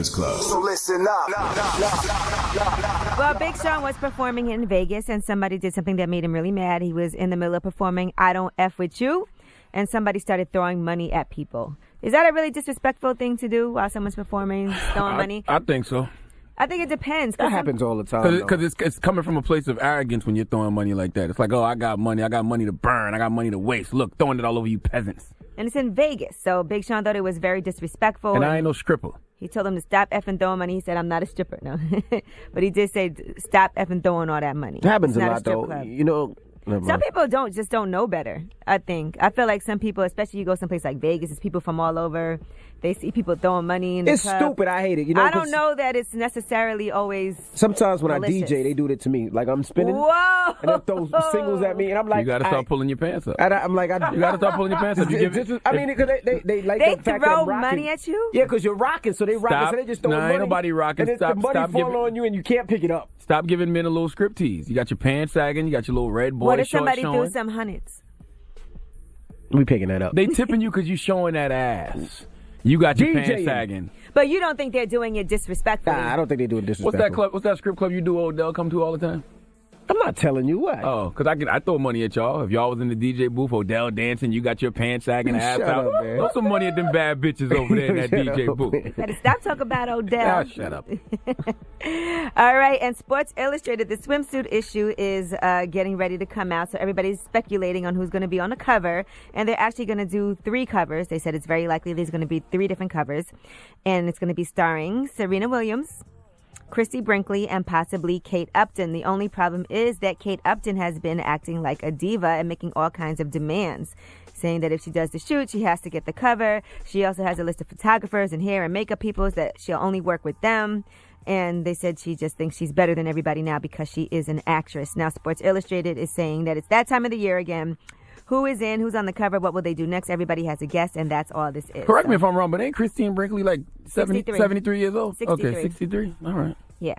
Breakfast Club. So listen up. Well, Big Sean was performing in Vegas, and somebody did something that made him really mad. He was in the middle of performing I Don't F With You, and somebody started throwing money at people. Is that a really disrespectful thing to do while someone's performing, throwing money? I think so. I think it depends. That happens all the time. Because it's coming from a place of arrogance when you're throwing money like that. It's like, oh, I got money to burn, I got money to waste. Look, throwing it all over you peasants. And it's in Vegas, so Big Sean thought it was very disrespectful. And I ain't no stripper. He told him to stop effing throwing money. He said, I'm not a stripper, no. But he did say, stop effing throwing all that money. It happens It's a not lot, strip though. club. You know, Some people don't know better, I think. I feel like some people, especially you go someplace like Vegas, it's people from all over. They see people throwing money in the it's club. stupid. I hate it. You know, I don't know that it's necessarily always sometimes when malicious. I DJ, they do that to me. Like I'm spinning. Whoa! And they throw singles at me, and I'm like, you got to start pulling your pants up. I'm like, you got to start pulling your pants up. I mean, because they like They the fact that throw I'm rocking. money at you? Yeah, because you're rocking, so they rocking, so they just throw money. Ain't nobody rocking. And Stop, the money stop fall giving, on you, and you can't pick it up. Stop giving men a little striptease. You got your pants sagging. You got your little red boy What if shorts somebody showing. threw some hundreds? We picking that up. They tipping you because you showing that ass. You got your pants DJing. sagging. But you don't think they're doing it disrespectfully? Nah, I don't think they do it disrespectful. What's that club? What's that strip club you do, Odell, come to all the time? I'm not telling you what. Oh, because I throw money at y'all. If y'all was in the DJ booth, Odell dancing, you got your pants sagging, ass Shut out. up, man. Throw some money at them bad bitches over there in that Shut DJ up, booth. man. Better stop talking about Odell. Ah, shut up. All right, and Sports Illustrated, the swimsuit issue is getting ready to come out, so everybody's speculating on who's going to be on the cover, and they're actually going to do 3 covers. They said it's very likely there's going to be 3 different covers, and it's going to be starring Serena Williams, Christy Brinkley, and possibly Kate Upton. The only problem is that Kate Upton has been acting like a diva and making all kinds of demands, saying that if she does the shoot, she has to get the cover. She also has a list of photographers and hair and makeup people that she'll only work with them. And they said she just thinks she's better than everybody now because she is an actress. Now, Sports Illustrated is saying that it's that time of the year again. Who is in? Who's on the cover? What will they do next? Everybody has a guess, and that's all this is. Correct me if I'm wrong, but ain't Christine Brinkley like 73 years old? 63. Okay, 63. All right. Yeah.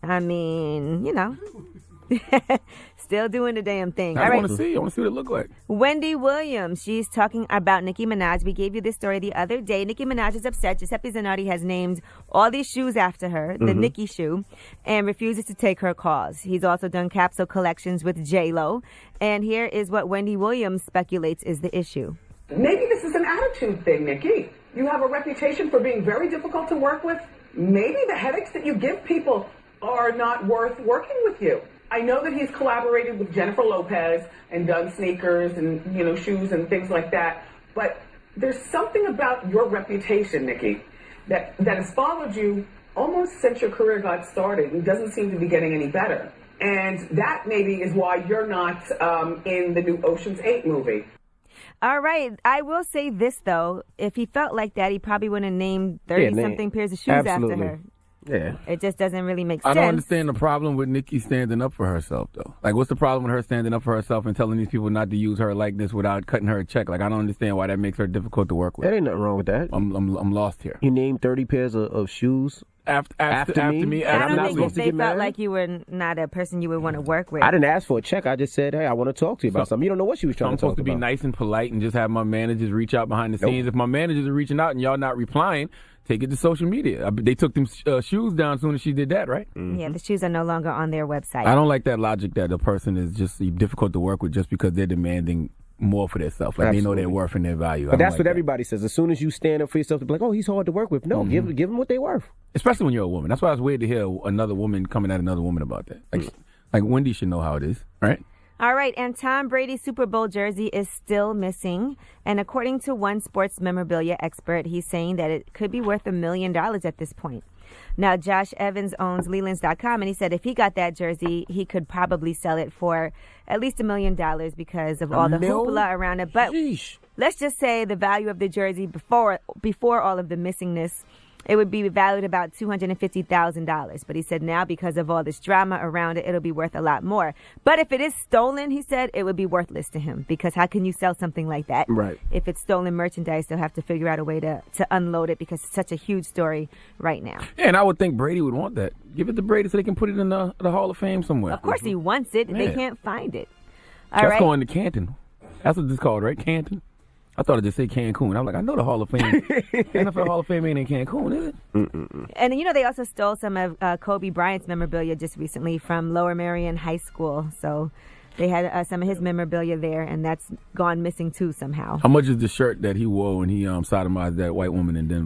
I mean, you know. Still doing the damn thing. I All right. want to see. I want to see what it look like. Wendy Williams, she's talking about Nicki Minaj. We gave you this story the other day. Nicki Minaj is upset. Giuseppe Zanotti has named all these shoes after her, the Nicki shoe, and refuses to take her calls. He's also done capsule collections with J-Lo. And here is what Wendy Williams speculates is the issue. Maybe this is an attitude thing, Nicki. You have a reputation for being very difficult to work with. Maybe the headaches that you give people are not worth working with you. I know that he's collaborated with Jennifer Lopez and done sneakers and, you know, shoes and things like that. But there's something about your reputation, Nicki, that has followed you almost since your career got started and doesn't seem to be getting any better. And that maybe is why you're not in the new Ocean's 8 movie. All right. I will say this, though. If he felt like that, he probably wouldn't have named 30-something pairs of shoes after her. Yeah. It just doesn't really make sense. I don't understand the problem with Nicki standing up for herself, though. Like, what's the problem with her standing up for herself and telling these people not to use her like this without cutting her a check? Like, I don't understand why that makes her difficult to work with. There ain't nothing wrong with that. I'm lost here. You named 30 pairs of shoes After me, I don't not think supposed if to they get felt mad? like you were not a person you would want to work with. I didn't ask for a check. I just said, hey, I want to talk to you about something. You don't know what she was trying I'm to talk supposed to be about. nice and polite and just have my managers reach out behind the scenes. If my managers are reaching out and y'all not replying, take it to social media. They took them shoes down as soon as she did that, right? Yeah, the shoes are no longer on their website. I don't like that logic that a person is just difficult to work with just because they're demanding more for themselves. Like, they know their worth and their value. But that's what everybody says. As soon as you stand up for yourself, to be like, oh, he's hard to work with. No, give them what they're worth. Especially when you're a woman. That's why it's weird to hear another woman coming at another woman about that. Like Wendy should know how it is, right? All right, and Tom Brady's Super Bowl jersey is still missing. And according to one sports memorabilia expert, he's saying that it could be worth $1 million at this point. Now, Josh Evans owns Lelands.com, and he said if he got that jersey, he could probably sell it for at least $1 million because of all the hoopla around it. But let's just say the value of the jersey before all of the missingness, it would be valued about $250,000. But he said now because of all this drama around it, it'll be worth a lot more. But if it is stolen, he said, it would be worthless to him because how can you sell something like that? Right. If it's stolen merchandise, they'll have to figure out a way to unload it because it's such a huge story right now. Yeah, and I would think Brady would want that. Give it to Brady so they can put it in the Hall of Fame somewhere. Of course he wants it. Man. They can't find it. All That's right. going to Canton. That's what it's called, right? Canton. I thought it just said Cancun. I'm like, I know the Hall of Fame. NFL Hall of Fame ain't in Cancun, is it? And they also stole some of Kobe Bryant's memorabilia just recently from Lower Merion High School. So they had some of his memorabilia there, and that's gone missing too somehow. How much is the shirt that he wore when he sodomized that white woman in Denver?